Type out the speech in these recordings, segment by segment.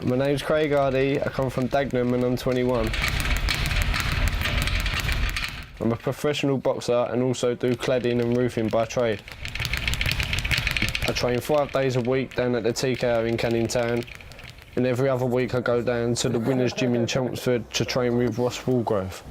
My name's Craig Hardy, I come from Dagenham and I'm 21. I'm a professional boxer and also do cladding and roofing by trade. I train 5 days a week down at the TKO in Canning Town, and every other week I go down to the Winners Gym in Chelmsford to train with Ross Woolgrove.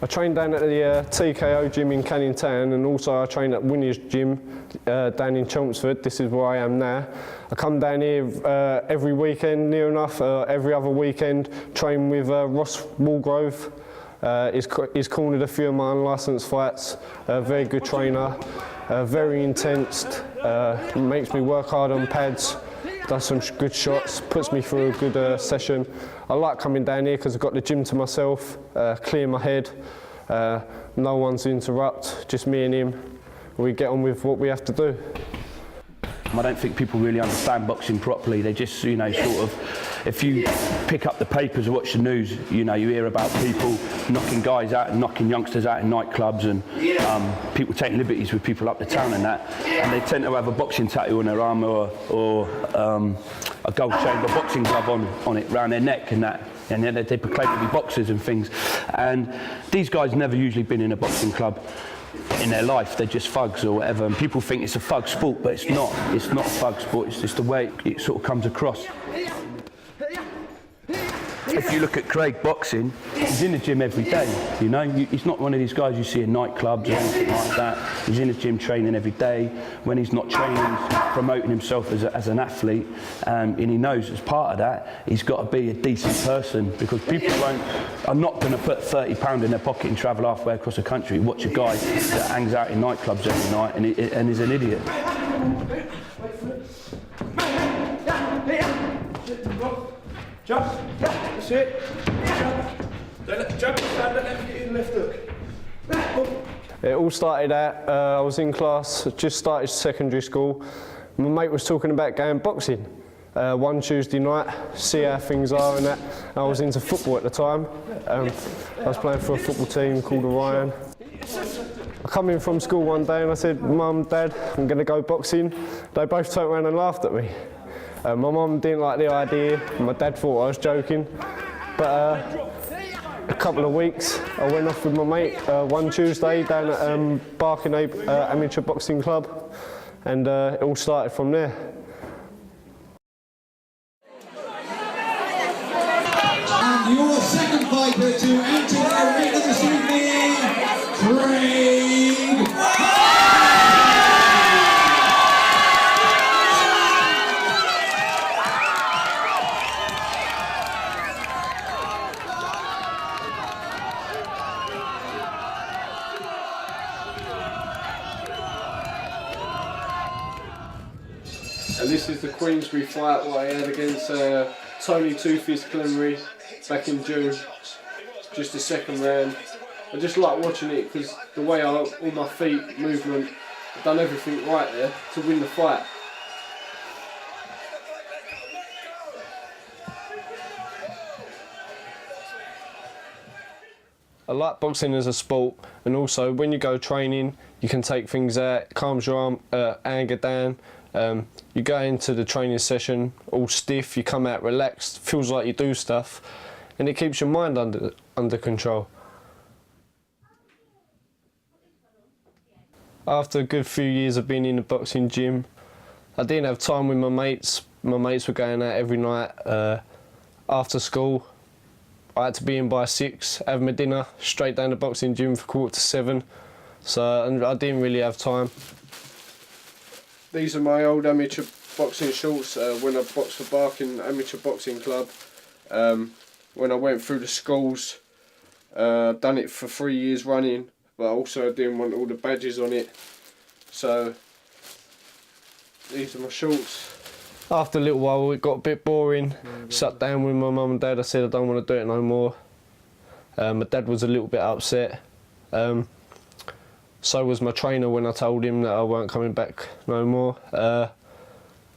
I train down at the TKO gym in Canning Town, and also I train at Winners Gym down in Chelmsford. This is where I am now. I come down here every weekend, near enough, every other weekend, train with Ross Woolgrove. He's cornered a few of my unlicensed fights, a very good trainer, very intense, makes me work hard on pads, does some good shots, puts me through a good session. I like coming down here because I've got the gym to myself, clear my head, no one's to interrupt, just me and him. We get on with what we have to do. I don't think people really understand boxing properly. They just, sort of, if you pick up the papers or watch the news, you hear about people knocking guys out and knocking youngsters out in nightclubs, and people taking liberties with people up the town and that. And they tend to have a boxing tattoo on their arm or a gold chain, a boxing glove on it round their neck and that. And then they proclaim to be boxers and things. And these guys never usually been in a boxing club in their life. They're just thugs or whatever, and people think it's a thug sport, but it's not a thug sport. It's just the way it sort of comes across. If you look at Craig boxing, he's in the gym every day, he's not one of these guys you see in nightclubs or anything like that. He's in the gym training every day. When he's not training, he's promoting himself as an athlete, and he knows as part of that he's got to be a decent person, because people are not going to put £30 in their pocket and travel halfway across the country to watch a guy that hangs out in nightclubs every night and is an idiot. Jump, that's it. Jump, stand, let me get in the left hook. It all started out, I was in class, just started secondary school. My mate was talking about going boxing one Tuesday night, see how things are and that. I was into football at the time. I was playing for a football team called Orion. I come in from school one day and I said, Mum, Dad, I'm going to go boxing. They both turned around and laughed at me. My mum didn't like the idea, my dad thought I was joking, but a couple of weeks I went off with my mate one Tuesday down at Embark Amateur Boxing Club, and it all started from there. And your second fighter to enter the arena this evening, Craig. And this is the Queensbury fight what I had against Tony Two-Fist Glenry back in June. Just the second round. I just like watching it because the way all my feet, movement, I've done everything right there to win the fight. I like boxing as a sport, and also when you go training you can take things out, calms your anger down. You go into the training session all stiff, you come out relaxed, feels like you do stuff, and it keeps your mind under control. After a good few years of being in the boxing gym, I didn't have time with my mates. My mates were going out every night after school. I had to be in by 6, have my dinner, straight down the boxing gym for 6:45, so I didn't really have time. These are my old amateur boxing shorts when I boxed for Barking Amateur Boxing Club. When I went through the schools, done it for 3 years running, but also I didn't want all the badges on it. So these are my shorts. After a little while it got a bit boring, sat down with my mum and dad, I said I don't want to do it no more. My dad was a little bit upset. So was my trainer when I told him that I weren't coming back no more.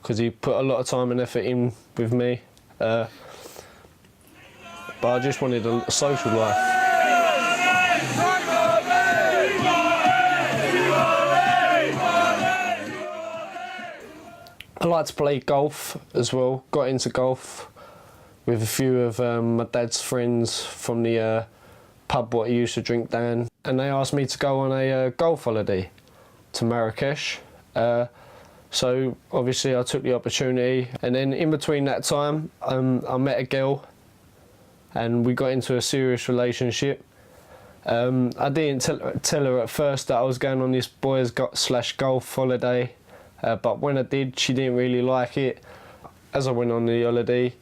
because he put a lot of time and effort in with me. But I just wanted a social life. I like to play golf as well. Got into golf with a few of my dad's friends from the pub what he used to drink down, and they asked me to go on a golf holiday to Marrakesh. So obviously I took the opportunity, and then in between that time I met a girl and we got into a serious relationship. I didn't tell her at first that I was going on this boys / golf holiday, but when I did, she didn't really like it. As I went on the holiday,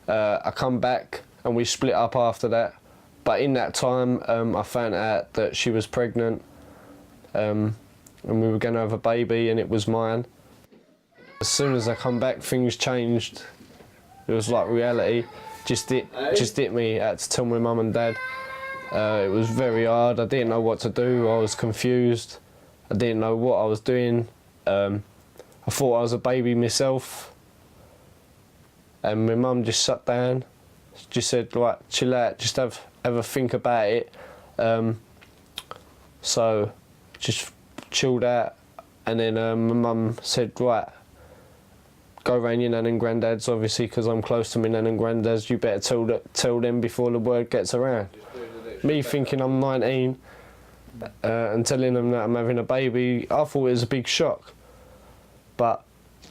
I come back and we split up after that. But in that time, I found out that she was pregnant, and we were going to have a baby, and it was mine. As soon as I come back, things changed. It was like reality. Just hit me. I had to tell my mum and dad. It was very hard. I didn't know what to do. I was confused. I didn't know what I was doing. I thought I was a baby myself. And my mum just sat down, just said, right, chill out, just have a think about it. So just chilled out, and then my mum said, right, go round your nan and granddad's, obviously, because I'm close to my nan and granddad's, you better tell them before the word gets around. Me thinking I'm 19 and telling them that I'm having a baby, I thought it was a big shock. But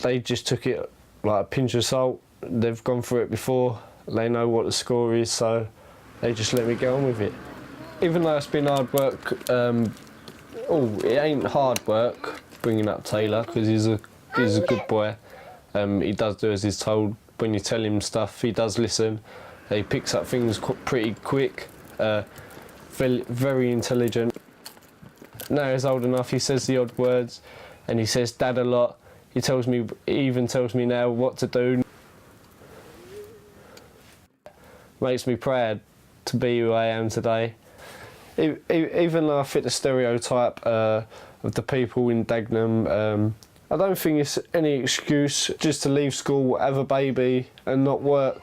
they just took it like a pinch of salt. They've gone through it before, they know what the score is, so they just let me get on with it. Even though it's been hard work, it ain't hard work bringing up Taylor, because he's a good boy. He does do as he's told. When you tell him stuff, he does listen. He picks up things pretty quick, very intelligent. Now he's old enough, he says the odd words, and he says dad a lot. He even tells me now what to do. Makes me proud to be who I am today. Even though I fit the stereotype of the people in Dagenham, I don't think it's any excuse just to leave school, have a baby and not work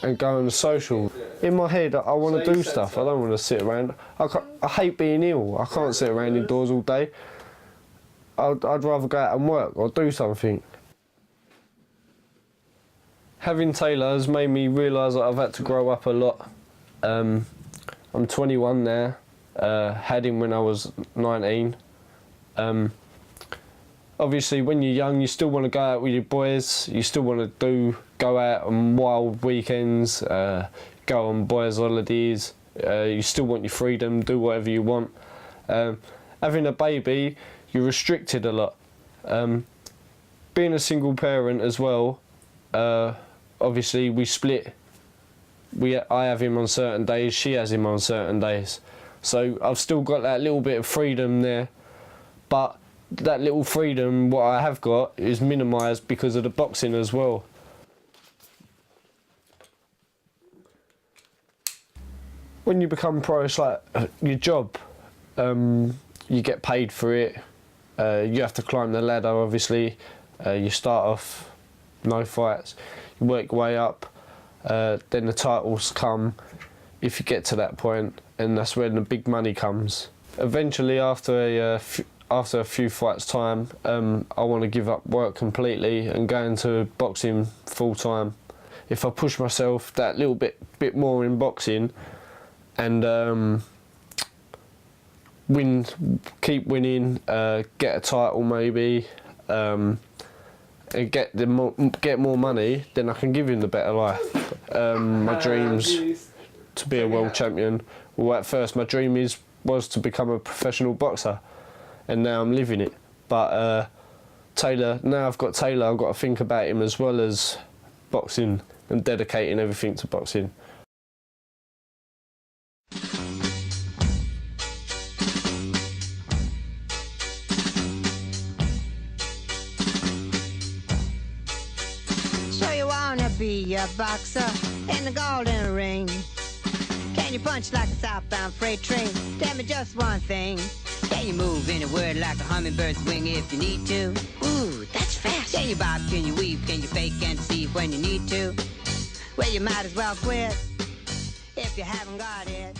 and go on the social. In my head, I want to do stuff. I don't want to sit around. I hate being ill. I can't sit around indoors all day. I'd rather go out and work or do something. Having Taylor has made me realise that I've had to grow up a lot. I'm 21 now, had him when I was 19. Obviously when you're young you still want to go out with your boys, you still want to go out on wild weekends, go on boys' holidays, you still want your freedom, do whatever you want. Having a baby, you're restricted a lot. Being a single parent as well, obviously we split. I have him on certain days, she has him on certain days. So I've still got that little bit of freedom there, but that little freedom what I have got is minimised because of the boxing as well. When you become pro, it's like your job. You get paid for it. You have to climb the ladder, obviously. You start off no fights, you work your way up, then the titles come if you get to that point, and that's when the big money comes. Eventually, after a few fights time, I want to give up work completely and go into boxing full time. If I push myself that little bit more in boxing and keep winning, get a title maybe, and get more money, then I can give him the better life. My dreams to be a world champion. Well, at first my dream was to become a professional boxer, and now I'm living it. But now I've got Taylor, I've got to think about him as well as boxing and dedicating everything to boxing. So you wanna be a boxer in the golden ring? Can you punch like a southbound freight train? Tell me just one thing. Can you move in a word like a hummingbird's wing if you need to? Ooh. Ooh, that's fast. Can you bob, can you weave, can you fake and deceive when you need to? Well, you might as well quit if you haven't got it.